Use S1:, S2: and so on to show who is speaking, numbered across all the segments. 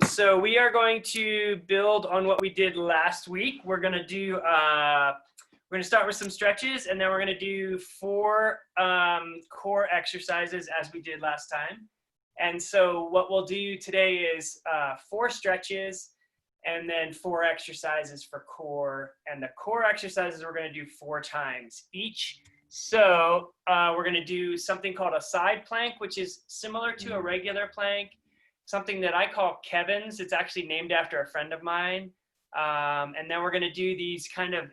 S1: So we are going to build on what we did last week. We're going to do, we're going to start with some stretches, and then we're going to do 4 core exercises as we did last time. And so what we'll do today is 4 stretches and then 4 exercises for core. And the core exercises we're going to do 4 times each. So we're going to do something called a side plank, which is similar to a regular plank. Something that I call Kevin's. It's actually named after a friend of mine. And then we're going to do these kind of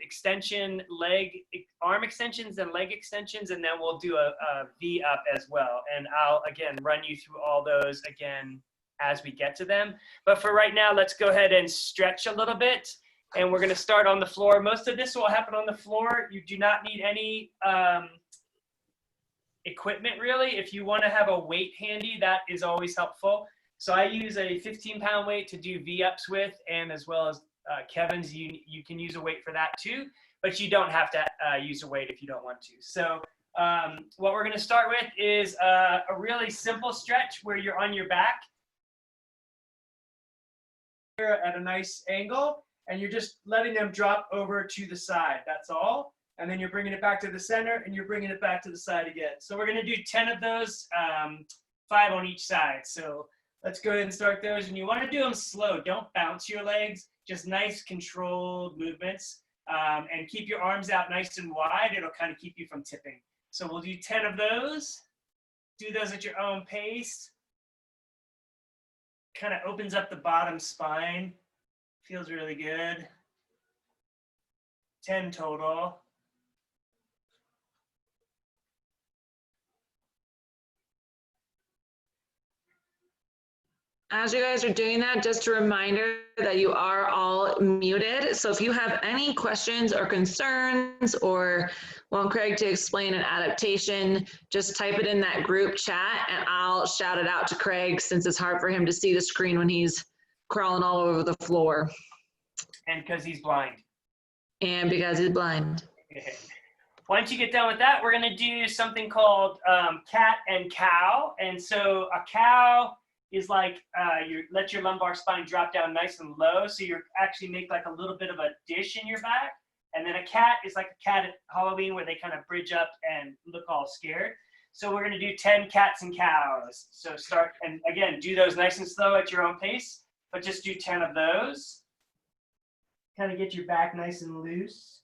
S1: arm extensions and leg extensions, and then we'll do a V up as well. And I'll, again, run you through all those again as we get to them. But for right now, let's go ahead and stretch a little bit. And we're going to start on the floor. Most of this will happen on the floor. You do not need any equipment, really. If you want to have a weight handy, that is always helpful. So I use a 15-pound weight to do V-ups with, and as well as Kevin's, you can use a weight for that too, but you don't have to use a weight if you don't want to. So what we're going to start with is a really simple stretch where you're on your back at a nice angle, and you're just letting them drop over to the side. That's all. And then you're bringing it back to the center, and you're bringing it back to the side again. So we're going to do 10 of those, 5 on each side. So let's go ahead and start those. And you want to do them slow. Don't bounce your legs. Just nice controlled movements. And keep your arms out nice and wide. It'll kind of keep you from tipping. So we'll do 10 of those. Do those at your own pace. Kind of opens up the bottom spine. Feels really good. 10 total.
S2: As you guys are doing that, just a reminder that you are all muted. So if you have any questions or concerns or want Craig to explain an adaptation, just type it in that group chat and I'll shout it out to Craig, since it's hard for him to see the screen when he's crawling all over the floor.
S1: And because he's blind.
S2: And because he's blind.
S1: Once you get done with that, we're going to do something called cat and cow. And so a cow is like you let your lumbar spine drop down nice and low, so you actually make like a little bit of a dish in your back. And then a cat is like a cat at Halloween, where they kind of bridge up and look all scared. So we're going to do 10 cats and cows. So start, and again, do those nice and slow at your own pace, but just do 10 of those. Kind of get your back nice and loose.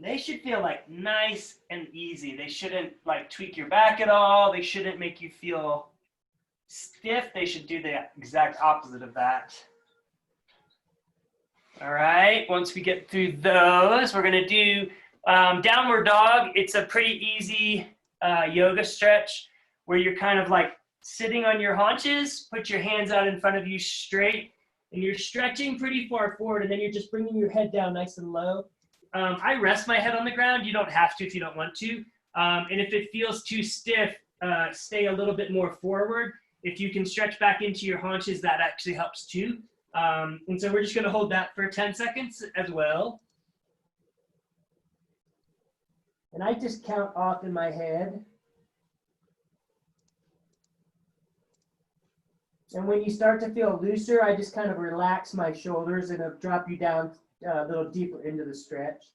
S1: They should feel like nice and easy. They shouldn't like tweak your back at all. They shouldn't make you feel stiff. They should do the exact opposite of that. All right, once we get through those, we're gonna do downward dog. It's a pretty easy yoga stretch where you're kind of like sitting on your haunches, put your hands out in front of you straight, and you're stretching pretty far forward, and then you're just bringing your head down nice and low. I rest my head on the ground. You don't have to if you don't want to. And if it feels too stiff, stay a little bit more forward. If you can stretch back into your haunches, that actually helps too. And so we're just going to hold that for 10 seconds as well. And I just count off in my head. And when you start to feel looser, I just kind of relax my shoulders and it'll drop you down a little deeper into the stretch.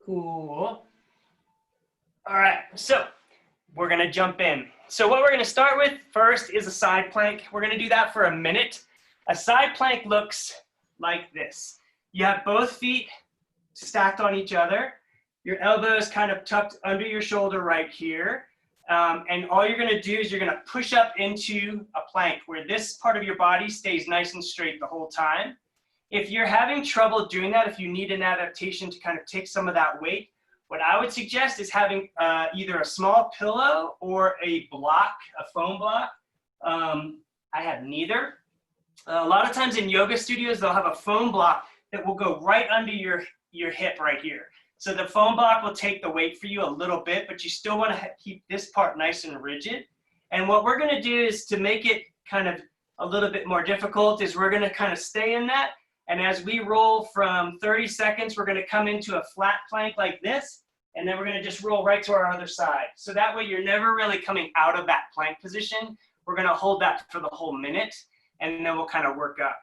S1: Cool. All right, so we're gonna jump in. So what we're gonna start with first is a side plank. We're gonna do that for a minute. A side plank looks like this. You have both feet stacked on each other. Your elbows kind of tucked under your shoulder right here. And all you're gonna do is you're gonna push up into a plank where this part of your body stays nice and straight the whole time. If you're having trouble doing that, if you need an adaptation to kind of take some of that weight, what I would suggest is having either a small pillow or a block, a foam block. I have neither. A lot of times in yoga studios, they'll have a foam block that will go right under your your hip right here. So the foam block will take the weight for you a little bit, but you still want to keep this part nice and rigid. And what we're going to do is to make it kind of a little bit more difficult is we're going to kind of stay in that. And as we roll from 30 seconds, we're going to come into a flat plank like this. And then we're going to just roll right to our other side. So that way you're never really coming out of that plank position. We're going to hold that for the whole minute, and then we'll kind of work up.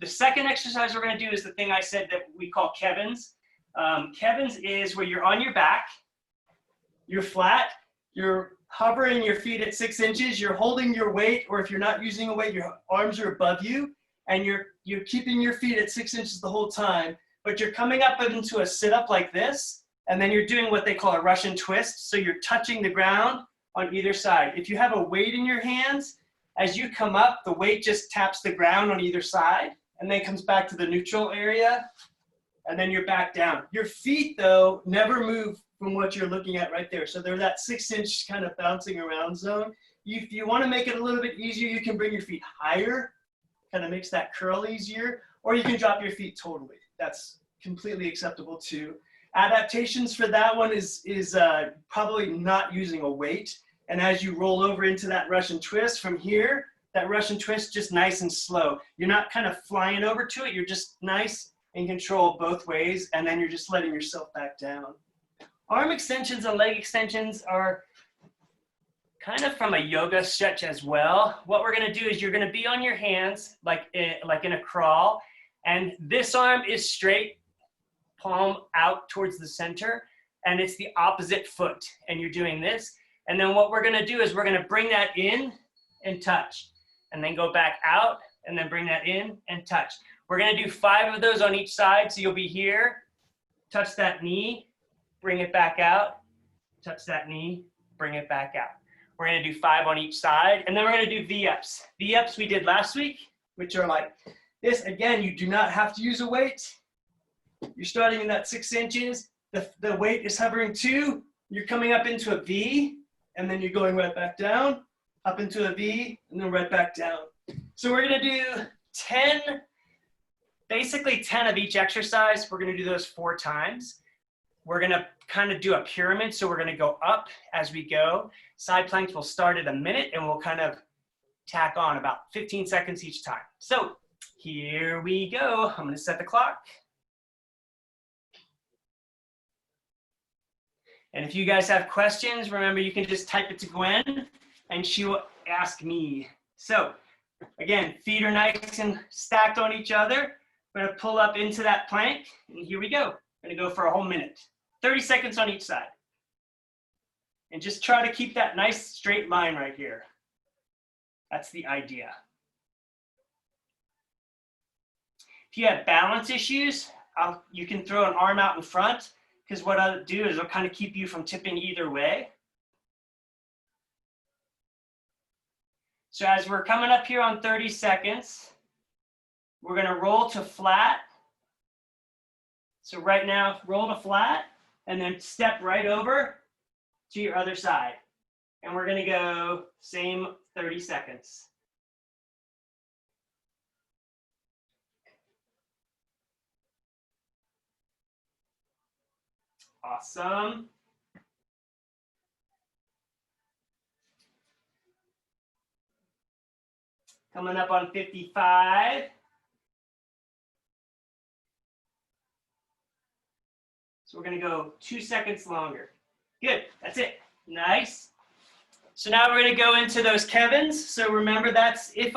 S1: The second exercise we're going to do is the thing I said that we call Kevin's. Kevin's is where you're on your back, you're flat, you're hovering your feet at 6 inches, you're holding your weight, or if you're not using a weight, your arms are above you, and you're keeping your feet at 6 inches the whole time, but you're coming up into a sit-up like this, and then you're doing what they call a Russian twist, so you're touching the ground on either side. If you have a weight in your hands, as you come up, the weight just taps the ground on either side, and then comes back to the neutral area, and then you're back down. Your feet, though, never move from what you're looking at right there. So they're that 6-inch kind of bouncing around zone. If you want to make it a little bit easier, you can bring your feet higher, kind of makes that curl easier, or you can drop your feet totally. That's completely acceptable too. Adaptations for that one is probably not using a weight. And as you roll over into that Russian twist from here, that Russian twist just nice and slow. You're not kind of flying over to it. You're just nice and control both ways, and then you're just letting yourself back down. Arm extensions and leg extensions are kind of from a yoga stretch as well. What we're going to do is you're going to be on your hands like in a crawl, and this arm is straight, palm out towards the center, and it's the opposite foot, and you're doing this. And then what we're going to do is we're going to bring that in and touch, and then go back out, and then bring that in and touch. We're going to do 5 of those on each side. So you'll be here, touch that knee, bring it back out, touch that knee, bring it back out. We're going to do 5 on each side, and then we're going to do V-ups. V-ups we did last week, which are like this. Again, you do not have to use a weight. You're starting in that 6 inches. The weight is hovering 2. You're coming up into a V, and then you're going right back down, up into a V, and then right back down. So we're going to do 10, basically 10 of each exercise. We're going to do those 4 times. We're going to kind of do a pyramid. So we're going to go up as we go. Side planks will start at a minute, and we'll kind of tack on about 15 seconds each time. So here we go. I'm going to set the clock. And if you guys have questions, remember you can just type it to Gwen and she will ask me. So again, feet are nice and stacked on each other. We're going to pull up into that plank, and here we go. We're going to go for a whole minute. 30 seconds on each side. And just try to keep that nice straight line right here. That's the idea. If you have balance issues, you can throw an arm out in front, because what I'll do is it'll kind of keep you from tipping either way. So as we're coming up here on 30 seconds, we're going to roll to flat. So right now, roll to flat, and then step right over to your other side. And we're going to go same 30 seconds. Awesome. Coming up on 55. So we're going to go 2 seconds longer. Good. That's it. Nice. So now we're going to go into those Kevins. So remember, that's if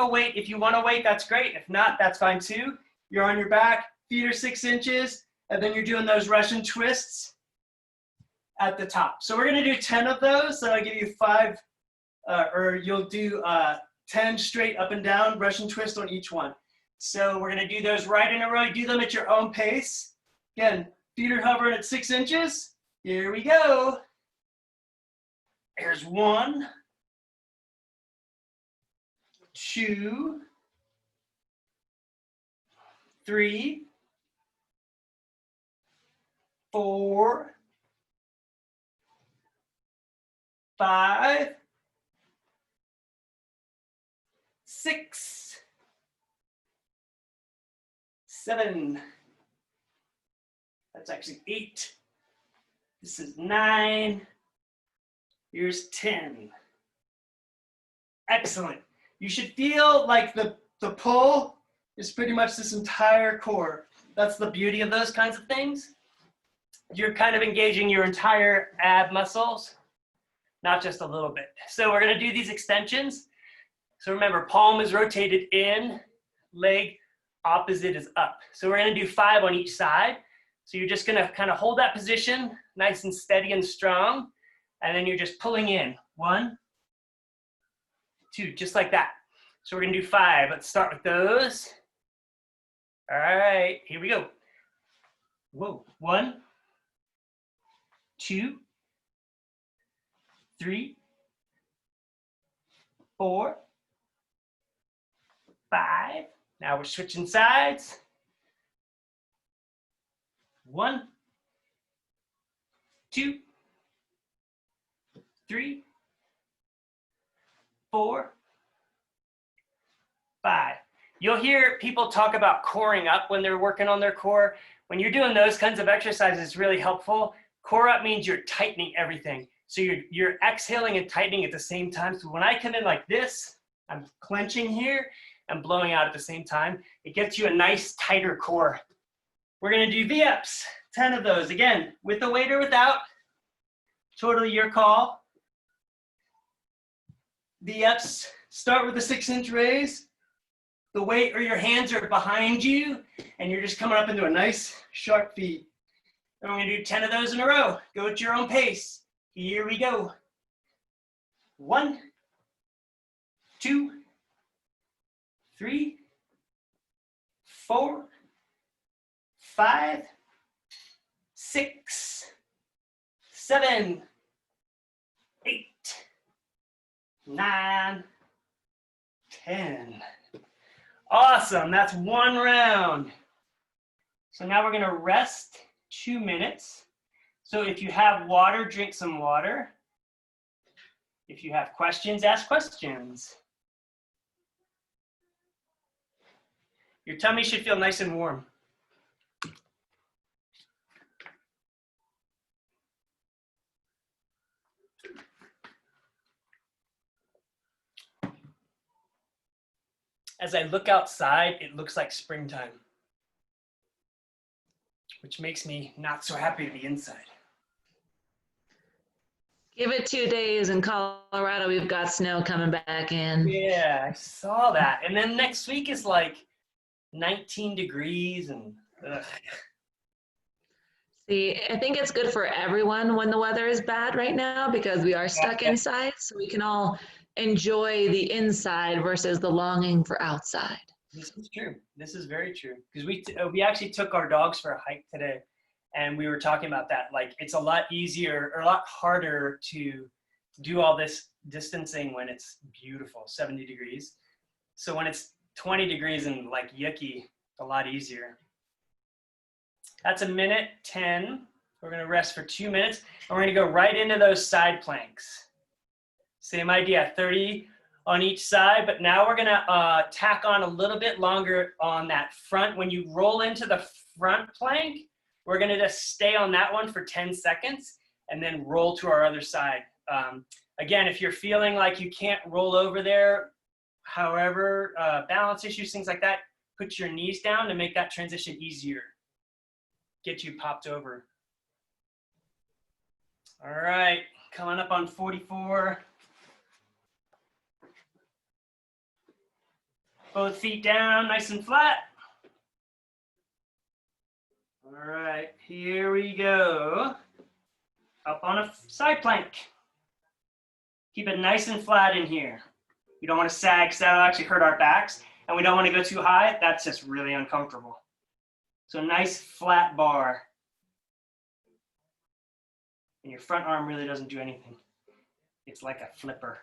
S1: you want to wait, that's great. If not, that's fine too. You're on your back, feet are 6 inches, and then you're doing those Russian twists at the top. So we're going to do 10 of those. So I'll give you 5, or you'll do 10 straight up and down Russian twist on each one. So we're going to do those right in a row. Do them at your own pace. Again, feet are hovering at 6 inches. Here we go. There's 1, 2, 3, 4, 5, 6, 7. That's actually 8. This is 9. Here's 10. Excellent. You should feel like the pull is pretty much this entire core. That's the beauty of those kinds of things. You're kind of engaging your entire ab muscles, not just a little bit. So we're gonna do these extensions. So remember, palm is rotated in, leg opposite is up. So we're gonna do 5 on each side. So you're just gonna kind of hold that position, nice and steady and strong, and then you're just pulling in. 1, 2, just like that. So we're gonna do 5. Let's start with those. All right, here we go. Whoa, 1, 2, 3, 4, 5. Now we're switching sides. 1, 2, 3, 4, 5. You'll hear people talk about coring up when they're working on their core. When you're doing those kinds of exercises, it's really helpful. Core up means you're tightening everything. So you're exhaling and tightening at the same time. So when I come in like this, I'm clenching here and blowing out at the same time. It gets you a nice tighter core. We're gonna do V-ups, 10 of those. Again, with the weight or without, totally your call. V-ups, start with a 6-inch raise. The weight or your hands are behind you, and you're just coming up into a nice sharp feet. And we're gonna do 10 of those in a row. Go at your own pace. Here we go. 1, 2, 3, 4, 5, 6, 7, 8, 9, 10. Awesome, that's 1 round. So now we're gonna rest 2 minutes. So if you have water, drink some water. If you have questions, ask questions. Your tummy should feel nice and warm. As I look outside, it looks like springtime, which makes me not so happy to be inside.
S2: Give it 2 days in Colorado, we've got snow coming back in.
S1: Yeah, I saw that. And then next week is like 19 degrees and ugh.
S2: See, I think it's good for everyone when the weather is bad right now because we are stuck inside, so we can all enjoy the inside versus the longing for outside.
S1: This is true. This is very true. Because we actually took our dogs for a hike today, and we were talking about that. Like, it's a lot easier or a lot harder to do all this distancing when it's beautiful, 70 degrees. So when it's 20 degrees and like yucky, a lot easier. That's 1:10. We're gonna rest for 2 minutes, and we're gonna go right into those side planks. Same idea, 30 on each side, but now we're gonna tack on a little bit longer on that front. When you roll into the front plank, we're gonna just stay on that one for 10 seconds and then roll to our other side. Again, if you're feeling like you can't roll over there, however, balance issues, things like that, put your knees down to make that transition easier. Get you popped over. All right, coming up on 44. Both feet down, nice and flat. All right, here we go. Up on a side plank. Keep it nice and flat in here. You don't want to sag, because that'll actually hurt our backs. And we don't want to go too high. That's just really uncomfortable. So nice flat bar. And your front arm really doesn't do anything. It's like a flipper.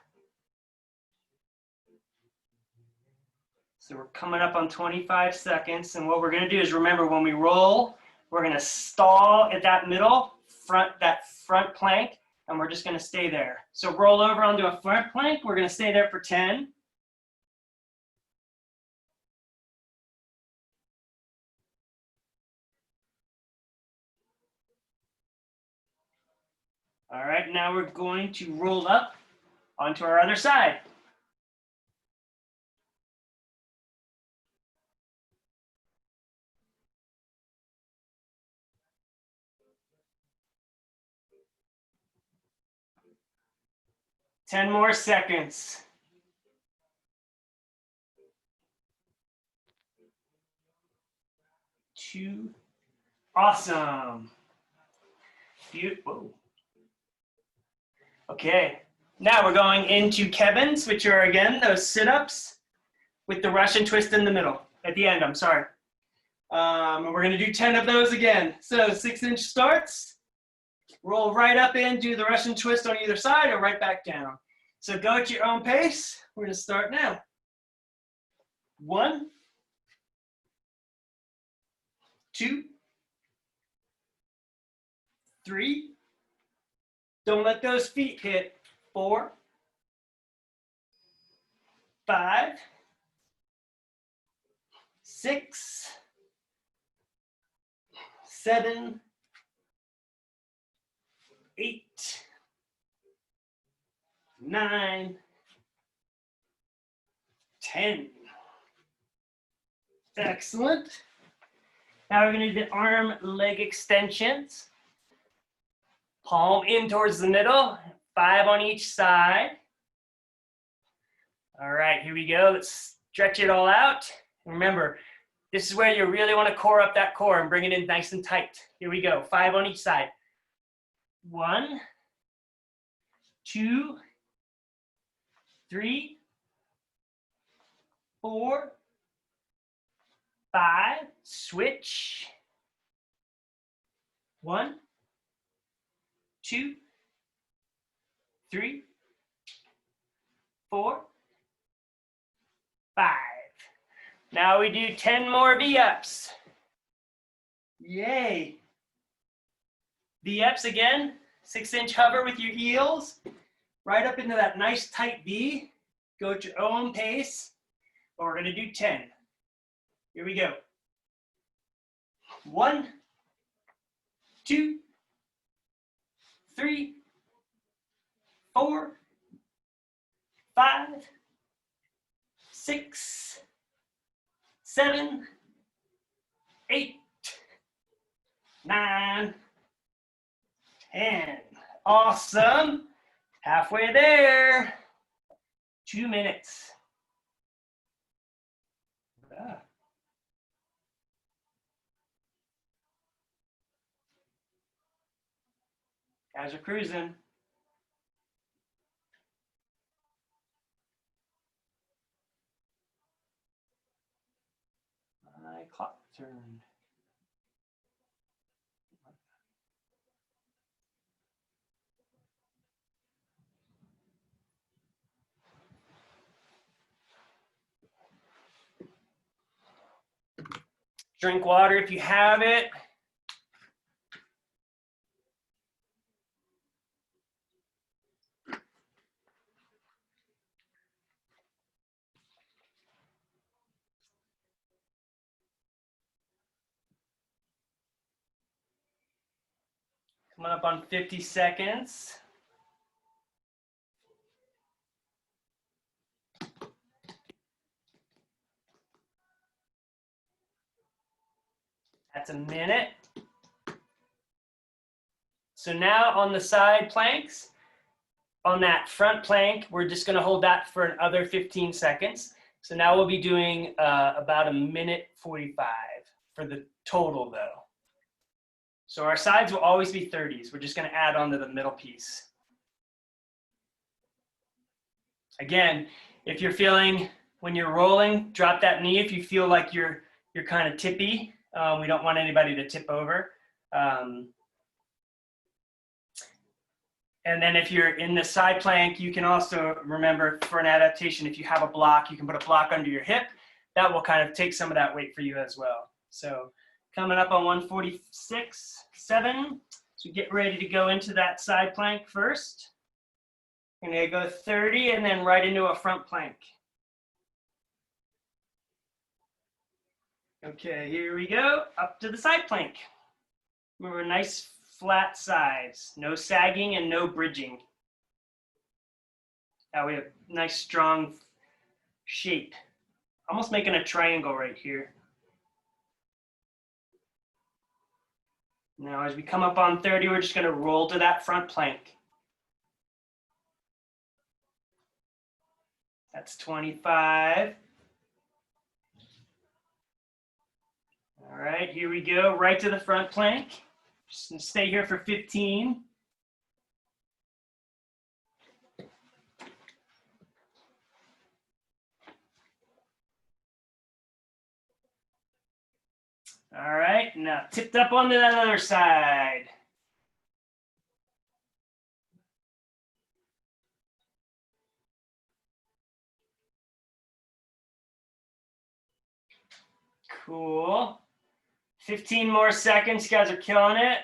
S1: So we're coming up on 25 seconds. And what we're going to do is, remember, when we roll, we're going to stall at that middle, that front plank, and we're just going to stay there. So roll over onto a front plank. We're going to stay there for 10. All right, now we're going to roll up onto our other side. Ten more seconds. Two. Awesome. Beautiful. Okay, now we're going into Kevin's, which are again those sit-ups with the Russian twist in the middle, at the end, I'm sorry. And we're gonna do 10 of those again. So 6-inch starts, roll right up in, do the Russian twist on either side or right back down. So go at your own pace. We're gonna start now. 1, 2, 3. Don't let those feet hit. 4, 5, 6, 7, 8, 9, 10. Excellent. Now we're going to do the arm leg extensions. Palm in towards the middle, 5 on each side. All right, here we go. Let's stretch it all out. Remember, this is where you really want to core up that core and bring it in nice and tight. Here we go, 5 on each side. 1, 2, 3, 4, 5, switch. 1, 2, 3, 4, 5. Now we do 10 more V-ups. Yay. V-ups again, 6-inch hover with your heels, right up into that nice tight V. Go at your own pace, but we're gonna do 10. Here we go. 1, 2, 3, 4, 5, 6, 7, 8, 9, 10. Awesome. Halfway there. 2 minutes. Guys are cruising. My clock turned. Drink water if you have it. Coming up on 50 seconds. That's a minute. So now on the side planks, on that front plank, we're just gonna hold that for another 15 seconds. So now we'll be doing about 1:45 for the total though. So our sides will always be 30s. We're just gonna add on to the middle piece. Again, if you're feeling, when you're rolling, drop that knee if you feel like you're kind of tippy. We don't want anybody to tip over. And then if you're in the side plank, you can also remember for an adaptation, if you have a block, you can put a block under your hip. That will kind of take some of that weight for you as well. So coming up on 1:46.7. So get ready to go into that side plank first. You're gonna go 30 and then right into a front plank. Okay, here we go, up to the side plank. Remember, nice flat sides, no sagging and no bridging. Now we have nice strong shape. Almost making a triangle right here. Now as we come up on 30, we're just gonna roll to that front plank. That's 25. All right, here we go, right to the front plank. Just gonna stay here for 15. All right, now tipped up onto that other side. Cool. 15 more seconds, you guys are killing it.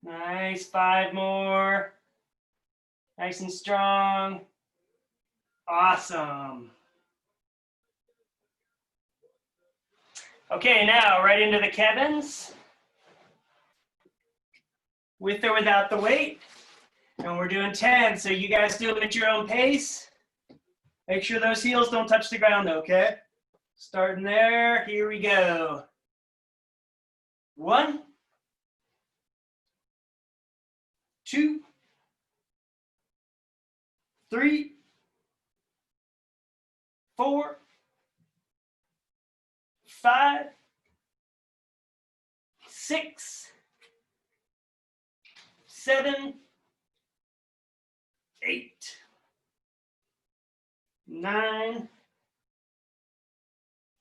S1: Nice, 5 more. Nice and strong. Awesome. Okay, now right into the Kevins. With or without the weight. And we're doing 10, so you guys do them at your own pace. Make sure those heels don't touch the ground, okay? Starting there, here we go. 1, 2, 3, 4, 5, 6, 7, 8, 9,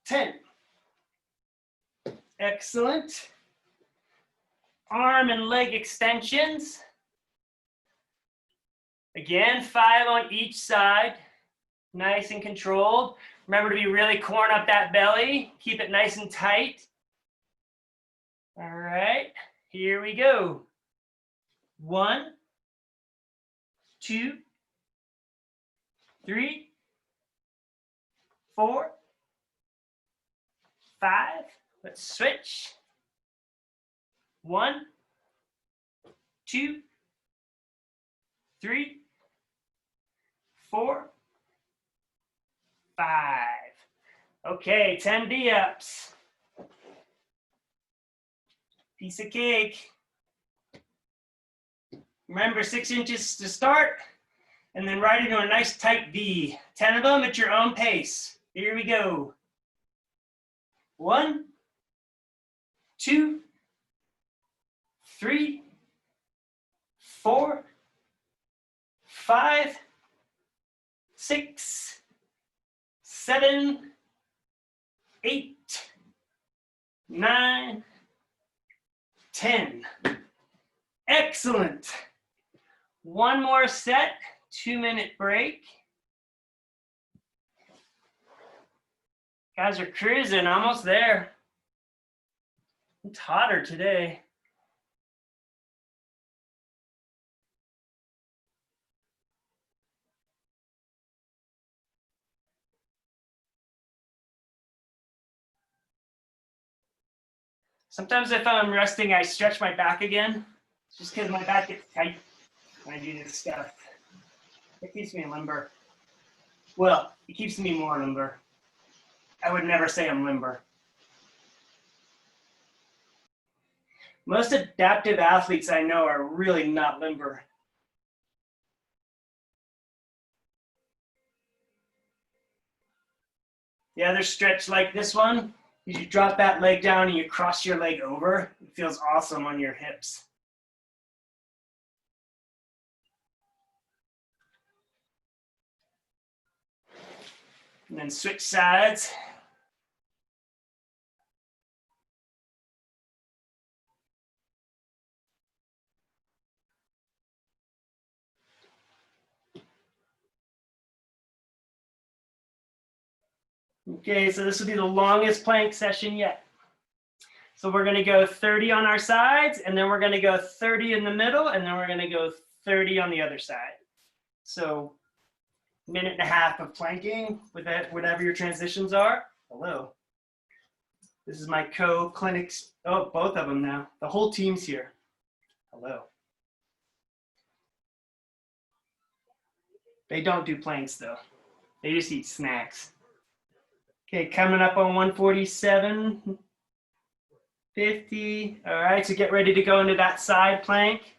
S1: 10. Excellent. Arm and leg extensions. Again, 5 on each side. Nice and controlled. Remember to be really coring up that belly. Keep it nice and tight. All right, here we go. 1, 2, 3, 4, 5. Let's switch. 1, 2, 3, 4, 5. Okay, 10 V-ups. Piece of cake. Remember, 6 inches to start, and then right into a nice tight V. 10 of them at your own pace. Here we go. 1, 2, 3, 4, 5, 6, 7, 8, 9, 10. Excellent. One more set, 2-minute break. Guys are cruising, almost there. It's hotter today. Sometimes if I'm resting, I stretch my back again, just because my back gets tight when I do this stuff. It keeps me limber. Well, it keeps me more limber. I would never say I'm limber. Most adaptive athletes I know are really not limber. The other stretch like this one, you drop that leg down and you cross your leg over. It feels awesome on your hips. And then switch sides. Okay, so this will be the longest plank session yet. So we're gonna go 30 on our sides, and then we're gonna go 30 in the middle, and then we're gonna go 30 on the other side. So minute and a half of planking with that, whatever your transitions are. Hello. This is my co-clinics. Oh, both of them now. The whole team's here. Hello. They don't do planks though. They just eat snacks. Okay, coming up on 147, 50. All right, so get ready to go into that side plank.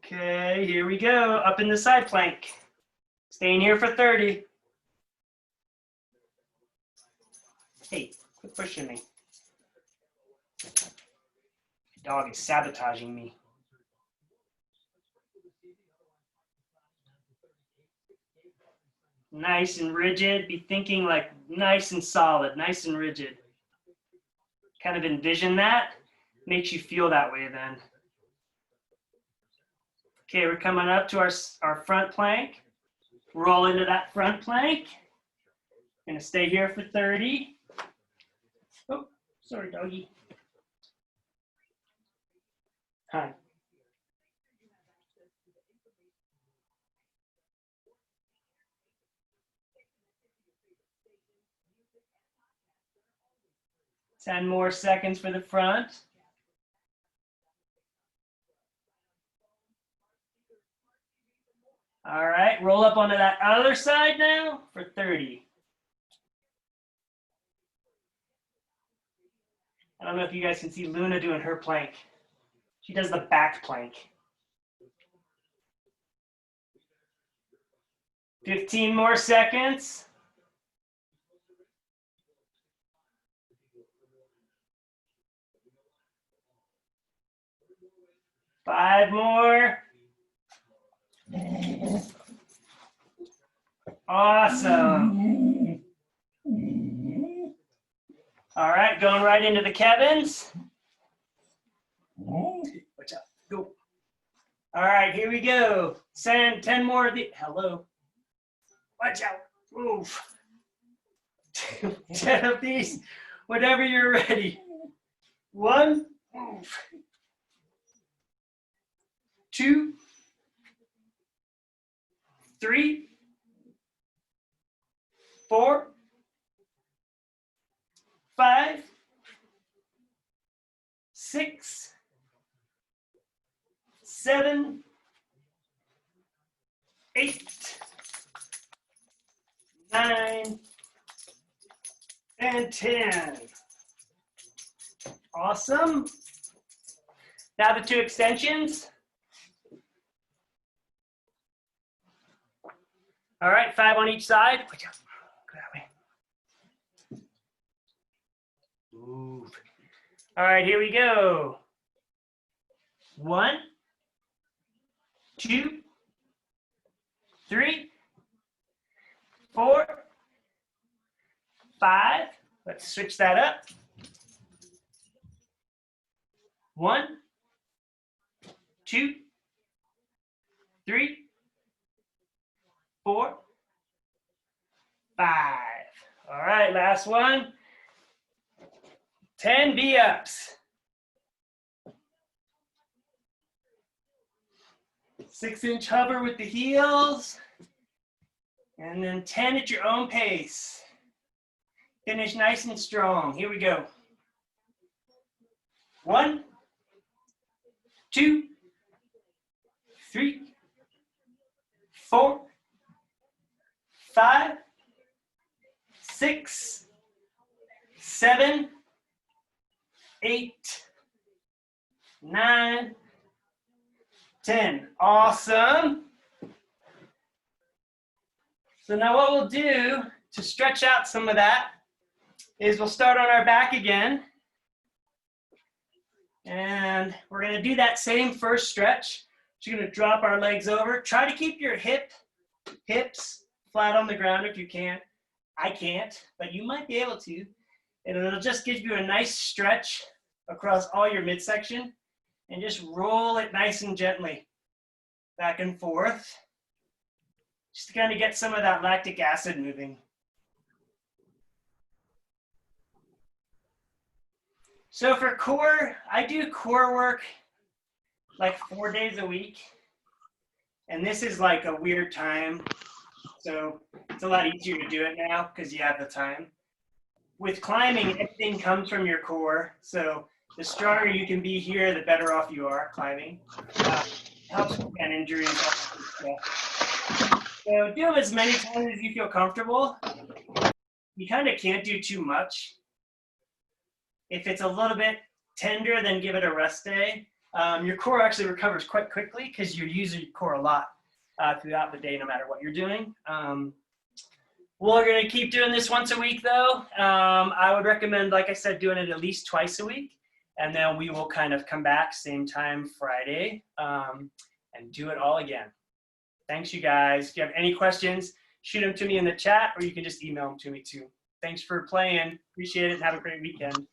S1: Okay, here we go, up in the side plank. Staying here for 30. Hey, quit pushing me. The dog is sabotaging me. Nice and rigid. Be thinking like nice and solid, nice and rigid. Kind of envision that. Makes you feel that way then. Okay, we're coming up to our front plank. Roll into that front plank. Gonna stay here for 30. Oh, sorry, doggy. Hi. Ten more seconds for the front. All right, roll up onto that other side now for 30. I don't know if you guys can see Luna doing her plank. She does the back plank. 15 more seconds. Five more. Awesome. All right, going right into the Kevins. Watch out. Go. All right, here we go. Send 10 more of the. Hello. Watch out. Move. 10 of these. Whenever you're ready. 1. Move. 2. 3. 4. 5. 6. 7. 8. 9. And 10. Awesome. Now the 2 extensions. All right, 5 on each side. Watch out. Go that way. Move. All right, here we go. 1, 2, 3, 4, 5. Let's switch that up. 1, 2, 3, 4, 5. All right, last one. 10 V-ups. 6-inch hover with the heels. And then 10 at your own pace. Finish nice and strong. Here we go. 1, 2, 3, 4, 5, 6, 7, 8, 9, 10. Awesome. So now what we'll do to stretch out some of that is we'll start on our back again. And we're going to do that same first stretch. So you're going to drop our legs over. Try to keep your hips flat on the ground if you can. I can't, but you might be able to. And it'll just give you a nice stretch across all your midsection. And just roll it nice and gently back and forth. Just to kind of get some of that lactic acid moving. So for core, I do core work like 4 days a week. And this is like a weird time. So it's a lot easier to do it now because you have the time. With climbing, everything comes from your core. So the stronger you can be here, the better off you are climbing. Helps prevent injuries. So do them as many times as you feel comfortable. You kind of can't do too much. If it's a little bit tender, then give it a rest day. Your core actually recovers quite quickly because you're using your core a lot throughout the day, no matter what you're doing. We're going to keep doing this once a week, though. I would recommend, like I said, doing it at least twice a week. And then we will kind of come back same time Friday and do it all again. Thanks, you guys. If you have any questions, shoot them to me in the chat, or you can just email them to me, too. Thanks for playing. Appreciate it, and have a great weekend.